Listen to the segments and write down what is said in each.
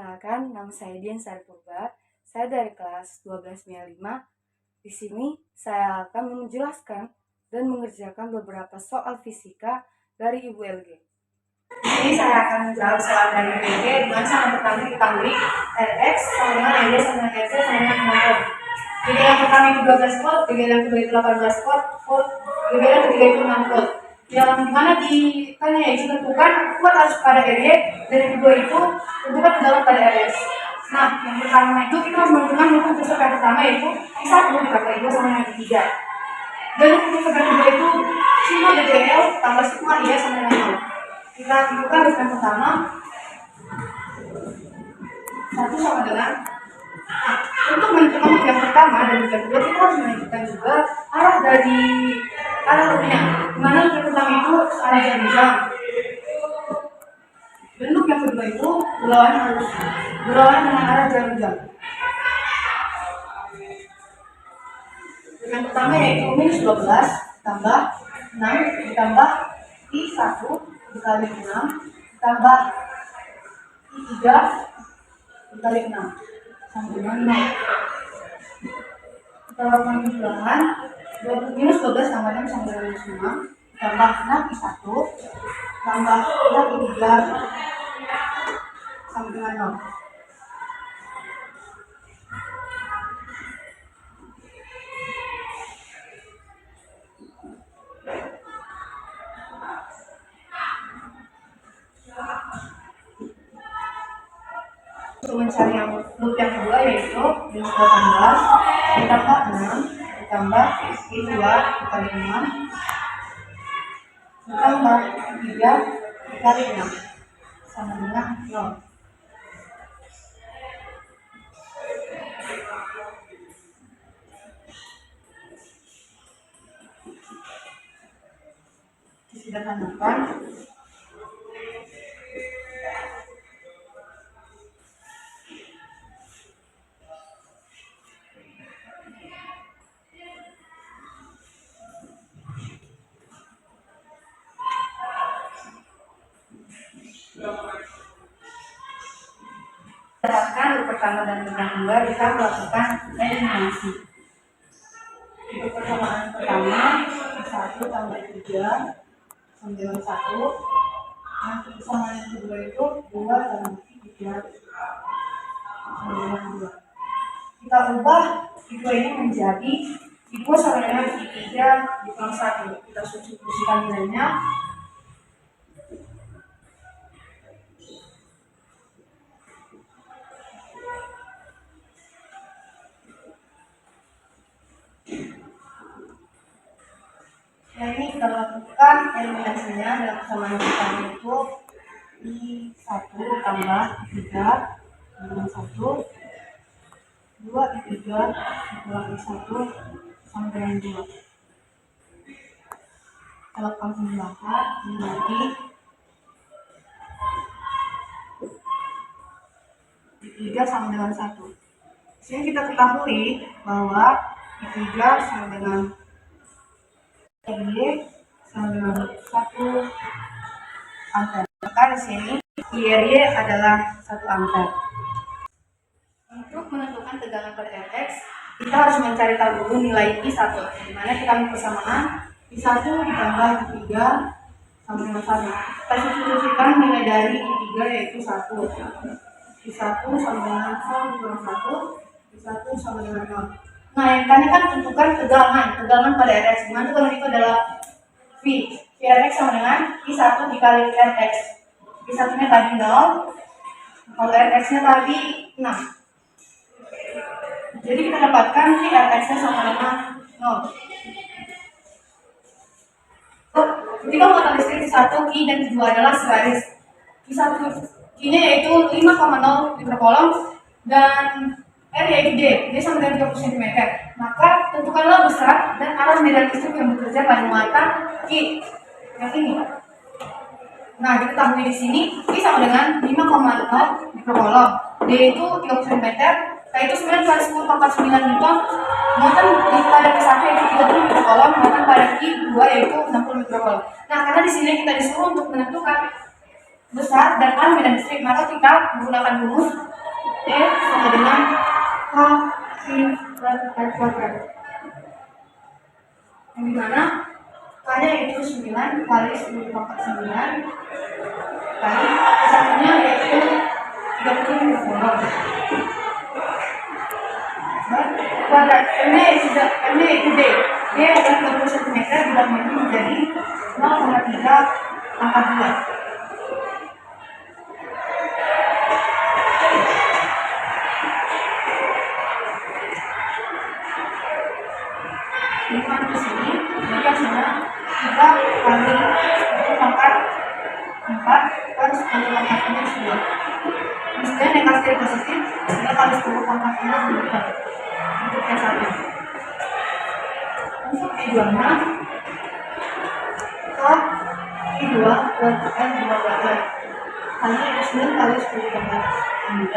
Perkenalkan, nama saya Dian Saripurba. Saya dari kelas 1295. Di sini saya akan menjelaskan dan mengerjakan beberapa soal fisika dari Ibu LG. Di sini saya akan menjawab soal dari Ibu LG dengan sangat pertama diketahui Rx sama dengan LD sama dengan RC sama dengan 6 volt. Gejala yang pertama itu 12 volt, gejala yang kedua itu 18 volt, gejala yang ketiga itu 6 volt. Yang dimana itu tentukan kuat harus pada RY dan yang kedua itu tentukan tegangan pada RS. Nah, yang pertama itu kita harus menentukan hukum fisika yang pertama yaitu I1 dikali 2 sama dengan I3. Dan hukum fisika yang kedua itu sigma DTL tambah sigma I sama dengan 0. Kita tentukan yang pertama 1 sama dengan. Nah, untuk menentukan yang pertama dan yang kedua kita harus menentukan juga arah dari lubangnya. Dimana yang pertama itu arah jam. Bentuk yang kedua itu berlawanan dengan arah jam. Yang pertama yaitu minus 12 tambah 6 ditambah I1 dikali 6 ditambah I3 dikali 6 sama dengan 0. Kita lakukan bilangan minus 12 tambah 6 sama dengan minus 6 tambah 6 I1 tambah 6 I3 sama dengan 0. Untuk mencari loop yang kedua yaitu minus 18 ditambah 6 ditambah I2 dikali 6 ditambah I3 dikali 6 sama dengan 0. Disederhanakan dapatkan loop pertama dan loop yang kedua kita melakukan eliminasi. Untuk persamaan pertama 1 tambah 3 sama dengan 1. Nanti persamaan yang kedua itu 2 tambah 3 sama dengan 2. Kita ubah I2 ini menjadi I2 sama dengan I3 dikurangi 1. Kita substitusikan nilainya. Nah, ini kita lakukan eliminasinya dalam persamaan pertama itu I1 tambah 3 dengan 1, 2 I3 dikurangi 1 sama dengan 2. Kita lakukan pembuahan menjadi I3 sama dengan 1. Sini kita ketahui bahwa I3 sama dengan RY sama dengan 1 ampere. Maka di sini IRY adalah 1 ampere. Untuk menentukan tegangan pada Rx, kita harus mencari tahu dulu nilai I1. Di mana kita ambil persamaan I1 ditambah I3 sama dengan 1. Kita substitusikan nilai dari I3 yaitu 1. I1 sama dengan 1 kurang 1, I1 sama dengan 0. Nah, yang tadi kan tentukan tegangan pada Rx. Dimana tegangan itu adalah V. Rx sama dengan I1 dikali Rx. I1 nya tadi 0, kalau Rx nya tadi 6. Jadi kita dapatkan Rx nya sama dengan 0. Ketika muatan listrik I1, Q dan Q2 adalah segaris. Q-nya yaitu 5,0 mikrocoulomb dan R yaitu D sama dengan 30 cm. Maka tentukanlah besar dan arah medan listrik yang bekerja pada muatan Q yang ini. Nah, diketahui di sini Q sama dengan 5,0 mikrocoulomb, D itu 30 cm, K itu 9 kali 10 pangkat 9 Newton. Muatan pada Q1 yaitu 30 mikrocoulomb, muatan pada Q2 yaitu 60 mikrocoulomb. Nah, karena di sini kita disuruh untuk menentukan besar dan A lebih dari listrik, maka kita menggunakan rumus E sama dengan K per R kuadrat, yang dimana K-nya itu 9 kali 10 pangkat 9 kali satunya yaitu 30 bolong. Kuadrat M-nya itu D. D adalah 30 cm, dibangun menjadi 0,3 pangkat 2. Lima di sini, jadi hasilnya 3 kali 10 pangkat 4 kan 10 pangkatnya 2. Kemudian negatif positif 3 kali 10 pangkatnya 2 untuk yang satu. Untuk I2-nya K I2 dan N2 kuadrat kali 9 kali 10 pangkat 9.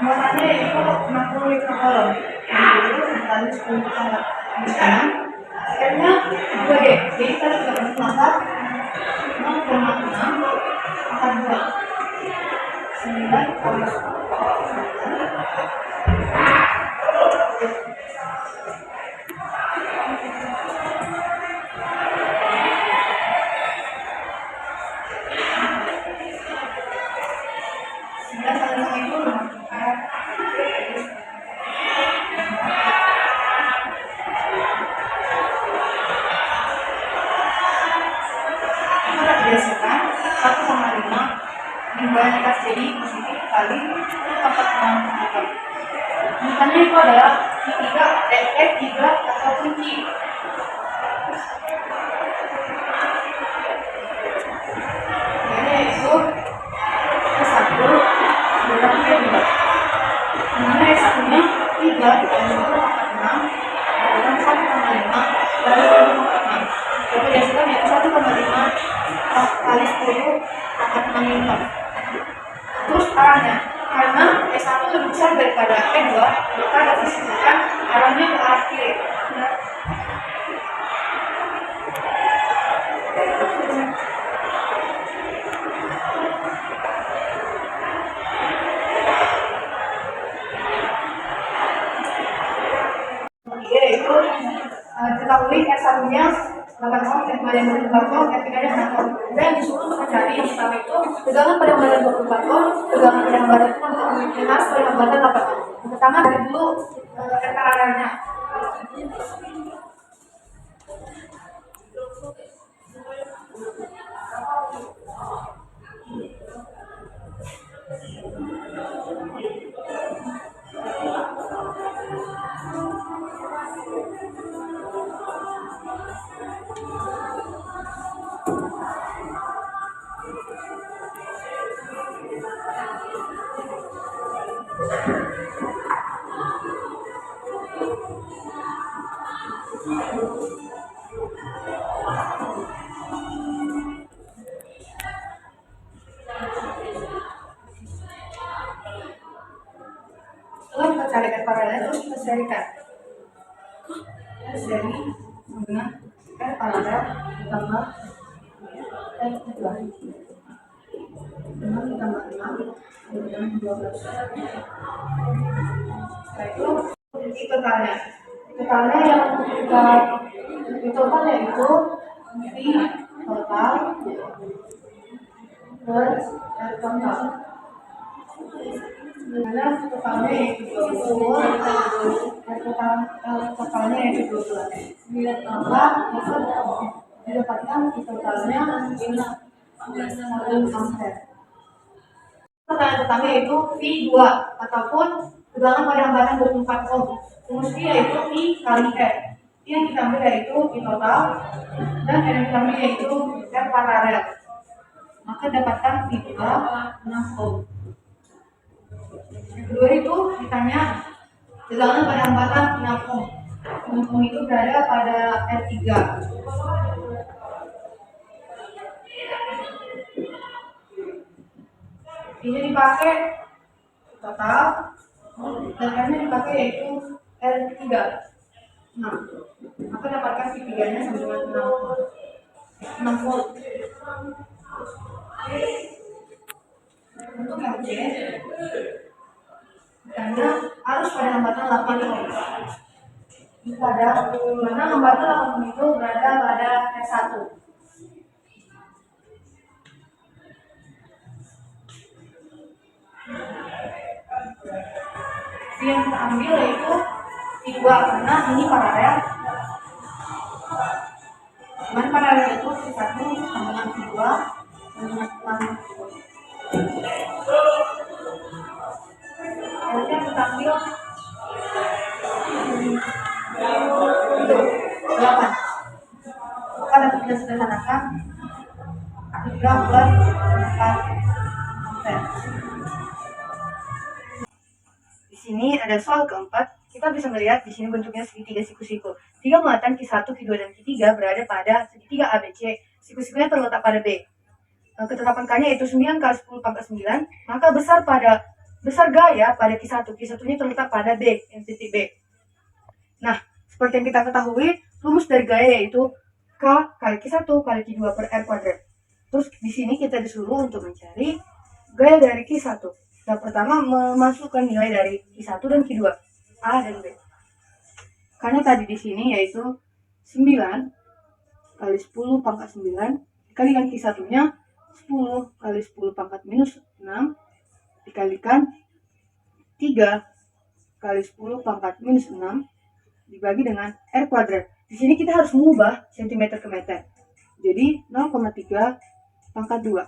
Muatannya itu 60 liter galon, kali 10 pangkat 9. N-nya 2D, jadi kita sudah berpangkat 0,6 pangkat 2. 9 kali 10 jadi positif kali 4,6. Misalnya itu adalah F3 atau kunci. Ini itu S1 dan F2. Dimana S1-nya 3 dikali 1,6 dan 1,5 dari 1,6. Jadi hasilkan yaitu 1,5 kali 10 pangkat 6 liter. Terus arahnya, karena S1 lebih besar daripada E2, maka dapat disebutkan arahnya ke arah kiri. Yaitu diketahui S1-nya 8 ohm, F2 yang 24 ohm, F3-nya 6 ohm. Dan disuruh untuk mencari yang pertama itu tegangan pada hambatan 24 ohm, tegangan pada hambatan 6 ohm, minus pada hambatan 8 ohm. Yang pertama dari dulu paralelnya. Setelah kita carikan paralel, terus kita serikan. Seri dengan R paralel ditambah R kedua. 6 ditambah 6 dengan 12. Setelah itu totalnya. Totalnya yang kita total yaitu V total plus R total. Dimana totalnya yaitu 20, totalnya yaitu 12. Maka didapatkan totalnya 1 ampere. Pertanyaan pertama yaitu V2 ataupun tegangan pada hambatan 24 ohm. Rumus V yaitu V kali R. Yang kita ambil yaitu V total dan yang kita ambil yaitu R paralel. Maka dapatkan V2 6 ohm. Yang kedua itu ditanya tegangan pada hambatan 6 ohm. 6 ohm itu berada pada R3. Ini dipakai total dan R-nya dipakai yaitu R3. Nah, maka dapatkan V3-nya sama dengan 6. 6 volt. Untuk yang C, karena harus pada hambatan 8 ohm. Pada mana hambatan 8 ohm itu berada pada S1. Yang kita ambil yaitu I2 karena ini paralel. Cuman paralel itu I1 sama dengan I2 dengan 6 volt. Kemudian kita ambil itu 8. Maka dapat kita sederhanakan 3 plus 4 ampere. Di sini ada soal keempat. Kita bisa melihat di sini bentuknya segitiga siku-siku. Tiga muatan Q1, Q2, dan Q3 berada pada segitiga ABC. Siku-sikunya terletak pada B. Ketetapan K-nya yaitu 9 kali 10 pangkat 9. Maka besar gaya pada Q1. Q1-nya terletak pada B, yang titik B. Nah, seperti yang kita ketahui, rumus dari gaya yaitu K kali Q1 kali Q2 per R kuadrat. Terus di sini kita disuruh untuk mencari gaya dari Q1. Nah, pertama memasukkan nilai dari Q1 dan Q2, A dan B. Karena tadi di sini yaitu 9 kali 10 pangkat 9 dikalikan Q1-nya 10 kali 10 pangkat minus 6 dikalikan 3 kali 10 pangkat minus 6 dibagi dengan R kuadrat. Di sini kita harus mengubah cm ke meter. Jadi 0,3 pangkat 2.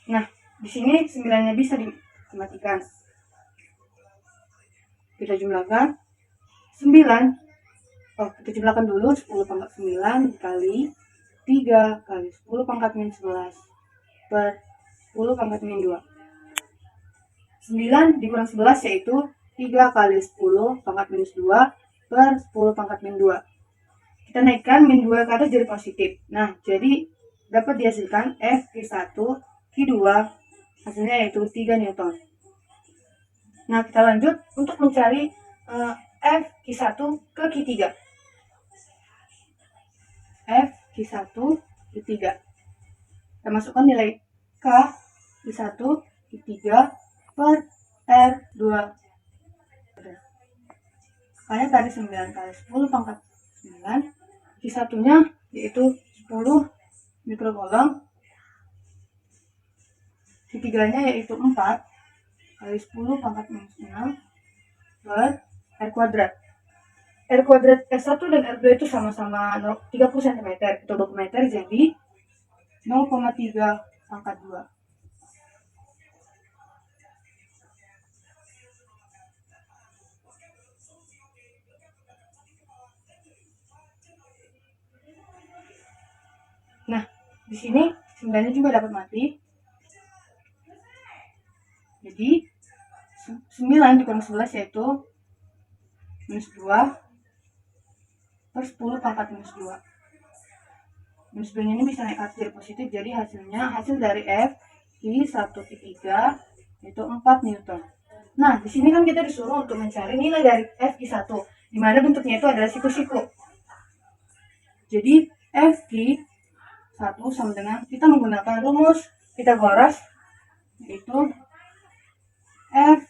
Nah, di sini 9-nya bisa dimatikan. Kita jumlahkan 9. Kita jumlahkan dulu 10 pangkat 9 dikali 3 kali 10 pangkat minus 11 per 10 pangkat min 2. 9 dikurang 11 yaitu 3 kali 10 pangkat minus 2 per 10 pangkat min 2. Kita naikkan min 2 ke atas jadi positif. Nah, jadi dapat dihasilkan F Q1 Q2 hasilnya yaitu 3 Newton. Nah, kita lanjut untuk mencari F Q1 ke Q3. F Q1 Q3. Kita masukkan nilai K Q1 Q3 per R2. Makanya tadi 9 kali 10 pangkat 9. Q1-nya yaitu 10 mikrocoulomb. Q3-nya yaitu 4 kali 10 pangkat minus 6 per R kuadrat. R kuadrat R1 dan R2 itu sama-sama 30 cm atau 20 meter, jadi 0,3 pangkat 2. Nah, di sini 9-nya juga dapat mati. Jadi 9 dikurang 11 yaitu minus 2 per 10 pangkat minus 2. Minus 2 ini bisa naik atas jadi positif, jadi hasil dari F Q1 Q3 yaitu 4 Newton. Nah, di sini kan kita disuruh untuk mencari nilai dari F Q1, di mana bentuknya itu adalah siku-siku. Jadi F Q1 sama dengan, kita menggunakan rumus Pythagoras, yaitu F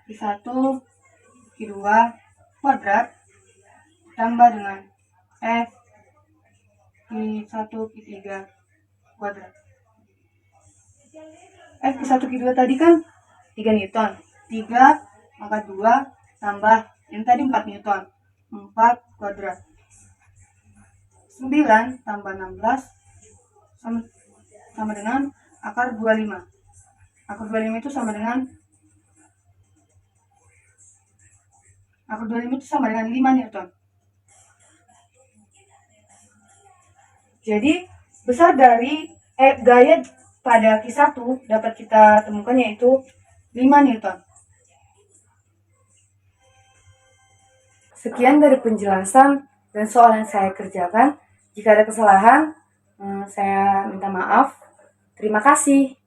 Q1 Q2 kuadrat tambah dengan F Q1 Q3 kuadrat. F Q1 Q2 tadi kan 3 Newton. 3 pangkat 2 tambah ini tadi 4 Newton. 4 kuadrat. 9 tambah 16 sama dengan akar 25. Akar 25 itu sama dengan 5 Newton. Jadi besar dari gaya pada Q1 dapat kita temukan yaitu 5 Newton. Sekian dari penjelasan dan soal yang saya kerjakan. Jika ada kesalahan, saya minta maaf. Terima kasih.